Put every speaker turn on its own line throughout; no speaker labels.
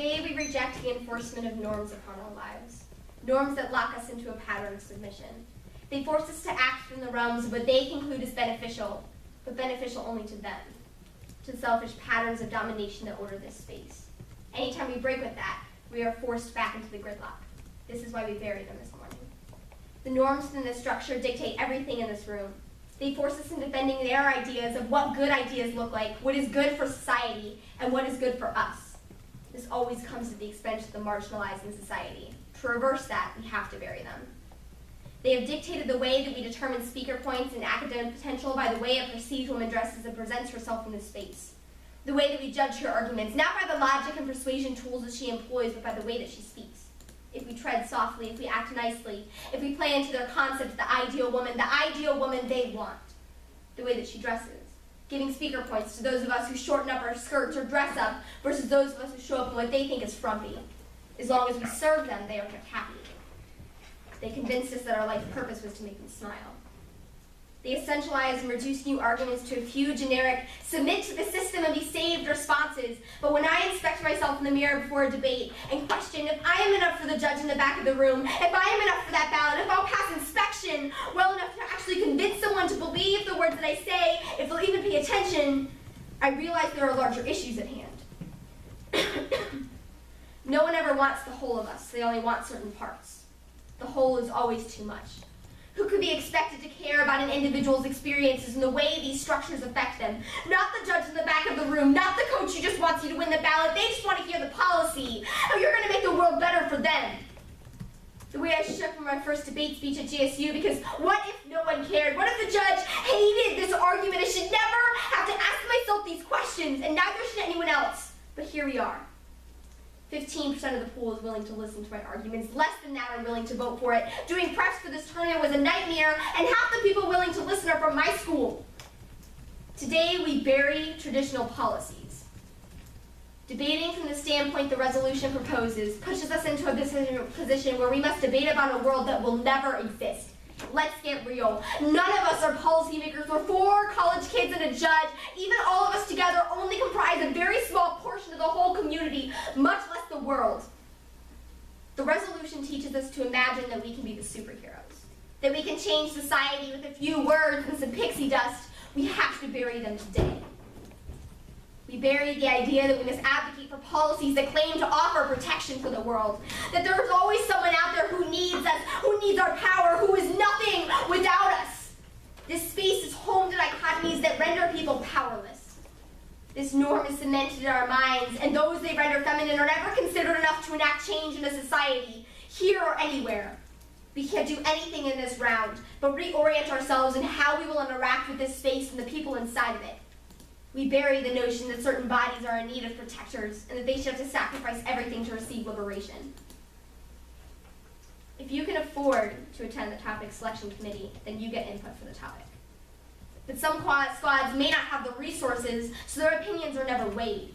Today we reject the enforcement of norms upon our lives, norms that lock us into a pattern of submission. They force us to act in the realms of what they conclude is beneficial, but beneficial only to them, to selfish patterns of domination that order this space. Anytime we break with that, we are forced back into the gridlock. This is why we bury them this morning. The norms within this structure dictate everything in this room. They force us into bending their ideas of what good ideas look like, what is good for society, and what is good for us. This always comes at the expense of the marginalized in society. To reverse that, we have to bury them. They have dictated the way that we determine speaker points and academic potential by the way a perceived woman dresses and presents herself in this space. The way that we judge her arguments, not by the logic and persuasion tools that she employs, but by the way that she speaks. If we tread softly, if we act nicely, if we play into their concept, the ideal woman they want. The way that she dresses, giving speaker points to those of us who shorten up our skirts or dress up versus those of us who show up in what they think is frumpy. As long as we serve them, they are kept happy. They convinced us that our life purpose was to make them smile. They essentialize and reduce new arguments to a few generic, submit to the system and be saved responses. But when I inspect myself in the mirror before a debate and question if I am enough for the judge in the back of the room, if I am enough for that ballot, if I'll pass inspection well enough to actually convince someone to believe the words that I say, if they'll even pay attention, I realize there are larger issues at hand. No one ever wants the whole of us. They only want certain parts. The whole is always too much. Who could be expected to care about an individual's experiences and the way these structures affect them? Not the judge in the back of the room, not the coach who just wants you to win the ballot. They just want to hear the policy, how you're going to make the world better for them. The way I shook from my first debate speech at GSU, because what if no one cared? What if the judge hated this argument? I should never have to ask myself these questions, and neither should anyone else. But here we are. 15% of the pool is willing to listen to my arguments. Less than that are willing to vote for it. Doing preps for this tournament was a nightmare, and half the people willing to listen are from my school. Today, we bury traditional policies. Debating from the standpoint the resolution proposes pushes us into a position where we must debate about a world that will never exist. Let's get real. None of us are policymakers. We're 4 college kids and a judge. Even all of us together only comprise a very small portion of the whole community, much less the world. The resolution teaches us to imagine that we can be the superheroes, that we can change society with a few words and some pixie dust. We have to bury them today. We bury the idea that we must advocate for policies that claim to offer protection for the world, that there is always someone out there who needs us, who needs our power, who is nothing without us. This space is home to dichotomies that render people powerless. This norm is cemented in our minds, and those they render feminine are never considered enough to enact change in a society, here or anywhere. We can't do anything in this round, but reorient ourselves in how we will interact with this space and the people inside of it. We bury the notion that certain bodies are in need of protectors and that they should have to sacrifice everything to receive liberation. If you can afford to attend the topic selection committee, then you get input for the topic. But some squads may not have the resources, so their opinions are never weighed.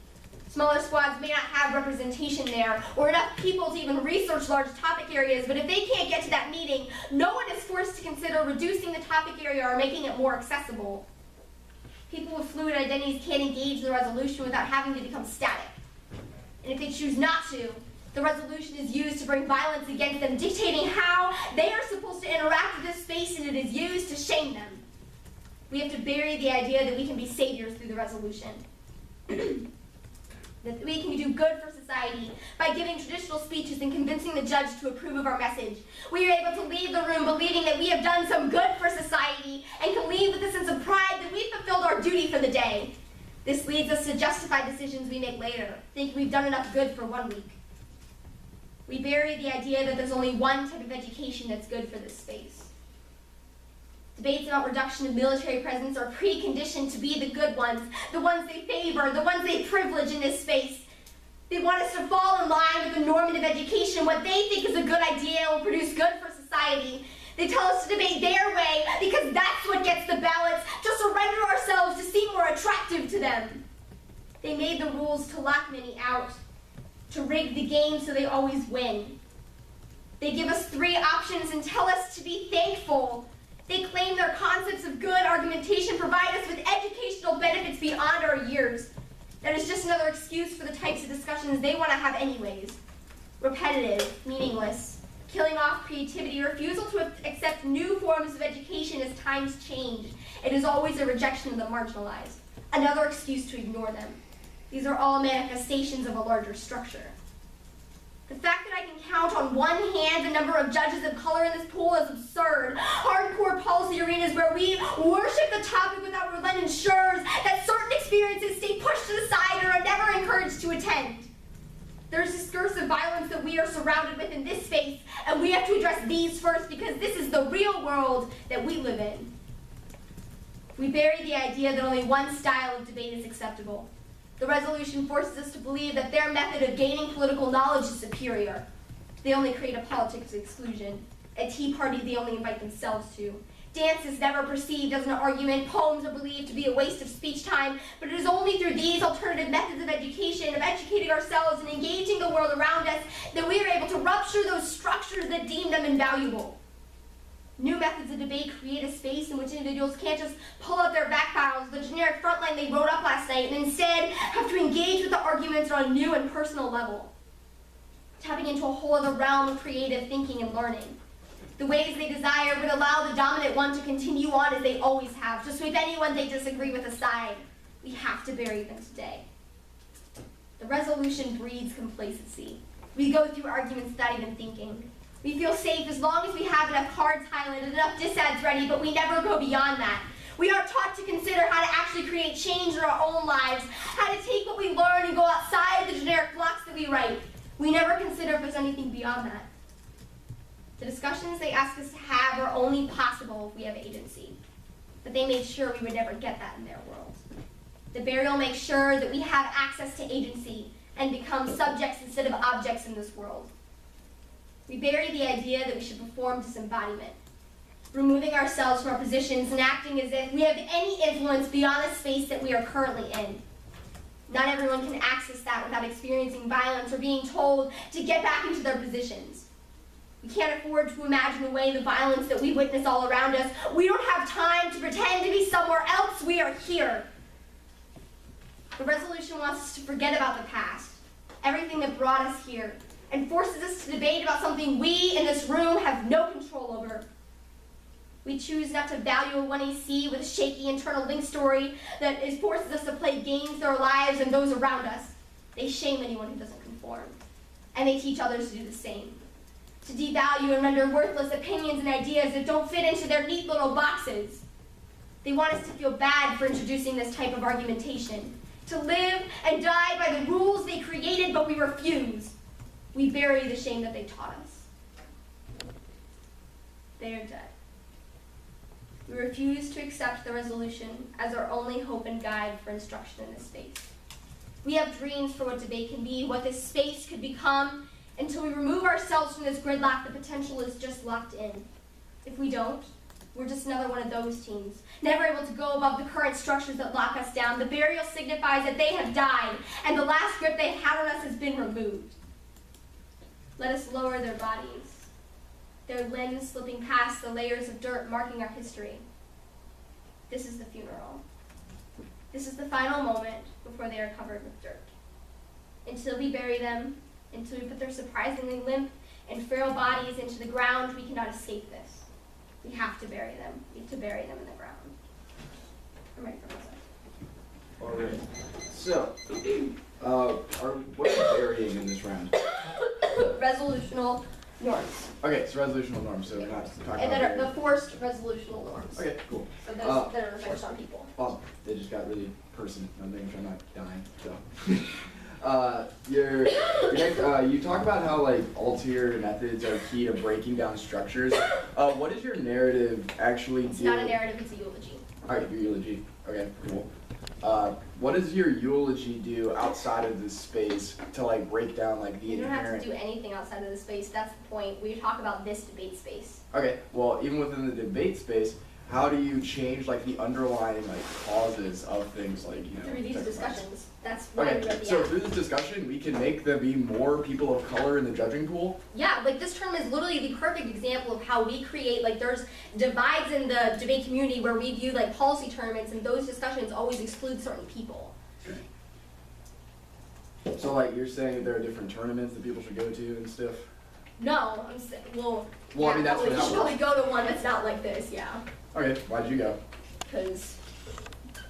Smaller squads may not have representation there or enough people to even research large topic areas, but if they can't get to that meeting, no one is forced to consider reducing the topic area or making it more accessible. People with fluid identities can't engage in the resolution without having to become static. And if they choose not to, the resolution is used to bring violence against them, dictating how they are supposed to interact with this space, and it is used to shame them. We have to bury the idea that we can be saviors through the resolution. That we can do good for society by giving traditional speeches and convincing the judge to approve of our message. We are able to leave the room believing that we have done some good for society and can leave with a sense of pride that we've fulfilled our duty for the day. This leads us to justify decisions we make later, thinking we've done enough good for 1 week. We bury the idea that there's only one type of education that's good for this space. Debates about reduction of military presence are preconditioned to be the good ones, the ones they favor, the ones they privilege in this space. They want us to fall in line with the normative education, what they think is a good idea and will produce good for society. They tell us to debate their way because that's what gets the ballots, to surrender ourselves to seem more attractive to them. They made the rules to lock many out, to rig the game so they always win. They give us 3 options and tell us to be thankful. They claim their concepts of good argumentation provide us with educational benefits beyond our years. That is just another excuse for the types of discussions they want to have anyways. Repetitive, meaningless, killing off creativity, refusal to accept new forms of education as times change. It is always a rejection of the marginalized, another excuse to ignore them. These are all manifestations of a larger structure. The fact that I can count on one hand the number of judges of color in this pool is absurd. Hardcore policy arenas where we worship the topic without relent ensures that certain experiences stay pushed to the side or are never encouraged to attend. There's discursive violence that we are surrounded with in this space, and we have to address these first because this is the real world that we live in. We bury the idea that only one style of debate is acceptable. The resolution forces us to believe that their method of gaining political knowledge is superior. They only create a politics of exclusion. A tea party they only invite themselves to. Dance is never perceived as an argument. Poems are believed to be a waste of speech time. But it is only through these alternative methods of education, of educating ourselves and engaging the world around us, that we are able to rupture those structures that deem them invaluable. New methods of debate create a space in which individuals can't just pull out their back files, the generic frontline they wrote up last night, and instead have to engage with the arguments on a new and personal level, tapping into a whole other realm of creative thinking and learning. The ways they desire would allow the dominant one to continue on as they always have, to sweep anyone they disagree with aside. We have to bury them today. The resolution breeds complacency. We go through arguments without even thinking. We feel safe as long as we have enough cards highlighted, enough disads ready, but we never go beyond that. We are taught to consider how to actually create change in our own lives, how to take what we learn and go outside the generic blocks that we write. We never consider if there's anything beyond that. The discussions they ask us to have are only possible if we have agency, but they made sure we would never get that in their world. The burial makes sure that we have access to agency and become subjects instead of objects in this world. We bury the idea that we should perform disembodiment, removing ourselves from our positions and acting as if we have any influence beyond the space that we are currently in. Not everyone can access that without experiencing violence or being told to get back into their positions. We can't afford to imagine away the violence that we witness all around us. We don't have time to pretend to be somewhere else. We are here. The resolution wants us to forget about the past, everything that brought us here, and forces us to debate about something we in this room have no control over. We choose not to value a 1AC with a shaky internal link story that forces us to play games with our lives and those around us. They shame anyone who doesn't conform, and they teach others to do the same. To devalue and render worthless opinions and ideas that don't fit into their neat little boxes. They want us to feel bad for introducing this type of argumentation, to live and die by the rules they created, but we refuse. We bury the shame that they taught us. They are dead. We refuse to accept the resolution as our only hope and guide for instruction in this space. We have dreams for what debate can be, what this space could become. Until we remove ourselves from this gridlock, the potential is just locked in. If we don't, we're just another one of those teams, never able to go above the current structures that lock us down. The burial signifies that they have died, and the last grip they had on us has been removed. Let us lower their bodies, their limbs slipping past the layers of dirt marking our history. This is the funeral. This is the final moment before they are covered with dirt. Until we bury them, until we put their surprisingly limp and frail bodies into the ground, we cannot escape this. We have to bury them. We have to bury them in the ground. I'm ready for myself.
All right. So, what are we burying in this round?
Resolutional norms.
Okay, so resolutional norms. So we're not talking
And
about
then the forced resolutional norms.
Okay, cool.
So those that are enforced on people.
Awesome. They just got really personal. I'm making sure I'm not dying. So, you talk about how like ulterior methods are key to breaking down structures. What does your narrative actually do?
It's not a narrative, it's a eulogy.
All right, your eulogy. Okay, cool. What does your eulogy do outside of this space to like break down like the inherent?
You don't have to do anything outside of the space. That's the point. We talk about this debate space.
Okay, well, even within the debate space, how do you change like the underlying like causes of things like
through these discussions? That's why
okay.
we read the
So
act.
through this discussion, we can make there be more people of color in the judging pool.
Yeah, like this term is literally the perfect example of how we create, like there's divides in the debate community where we view like policy tournaments, and those discussions always exclude certain people.
So like you're saying that there are different tournaments that people should go to and stuff?
No, I'm saying, well,
Well, I mean, that's
probably
what
you should
happened.
probably go to one that's not like this, yeah.
Okay, why'd you go?
Because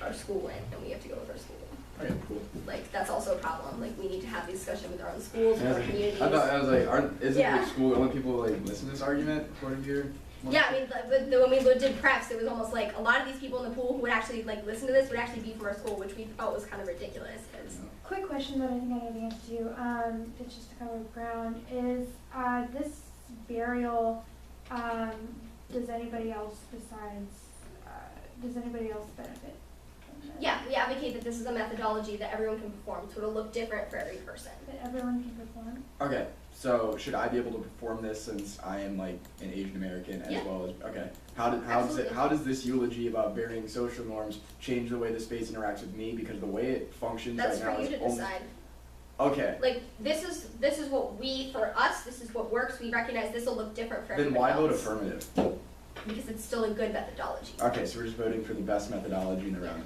our school went and we have to go with our school.
Okay, cool.
Like, that's also a problem. Like, we need to have these discussions with our own schools, with
Yeah,
our communities.
I was like, isn't
Yeah.
your school the only people who like listen to this argument according to your?
Yeah, I mean, when we did preps, it was almost like a lot of these people in the pool who would actually like listen to this would actually be from our school, which we felt was kind of ridiculous. Cause
Quick question that I think I know the answer to, it's just to cover ground, is this burial, does anybody else benefit from this?
yeah, we advocate that this is a methodology that everyone can perform, so it'll look different for every person.
That everyone can perform?
Okay, so should I be able to perform this since I am like an Asian American as
Yeah.
well as okay?
Absolutely.
How does this eulogy about burying social norms change the way the space interacts with me? Because the way it functions
That's
right now
for you
is
to
only
decide.
okay.
Like, this is what for us, this is what works. We recognize this will look different for
Then
everybody
why vote
else.
affirmative?
Because it's still a good methodology.
Okay, so we're just voting for the best methodology in the round.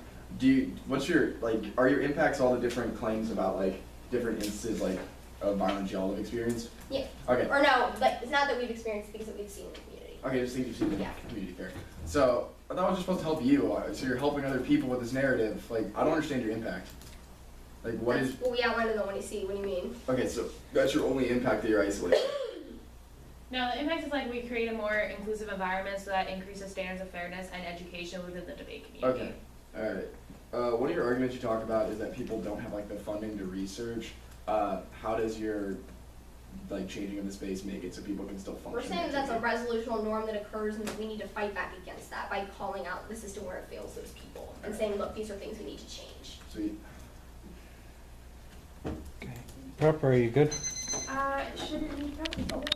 What's your, like, are your impacts all the different claims about, like, different instances, like, of violence y'all have experienced?
Yeah.
Okay.
Or no, like, it's not that we've experienced things that we've seen in the community.
Okay, just think you've seen the
Yeah.
community fair. So, I thought I was just supposed to help you, so you're helping other people with this narrative. Like, I don't understand your impact. Like, what
That's
is,
what we outlined in the 1EC. What do you mean?
okay, so that's your only impact that you're isolating.
No, the impact is like we create a more inclusive environment so that increases standards of fairness and education within the debate community.
Okay, alright. One of your arguments you talk about is that people don't have, like, the funding to research. How does your, like, changing of the space make it so people can still function?
We're saying that's a resolutional norm that occurs and that we need to fight back against that by calling out the system where it fails those people and saying, look, these are things we need to change.
Sweet.
Pepper, are you good?
Shouldn't need probably.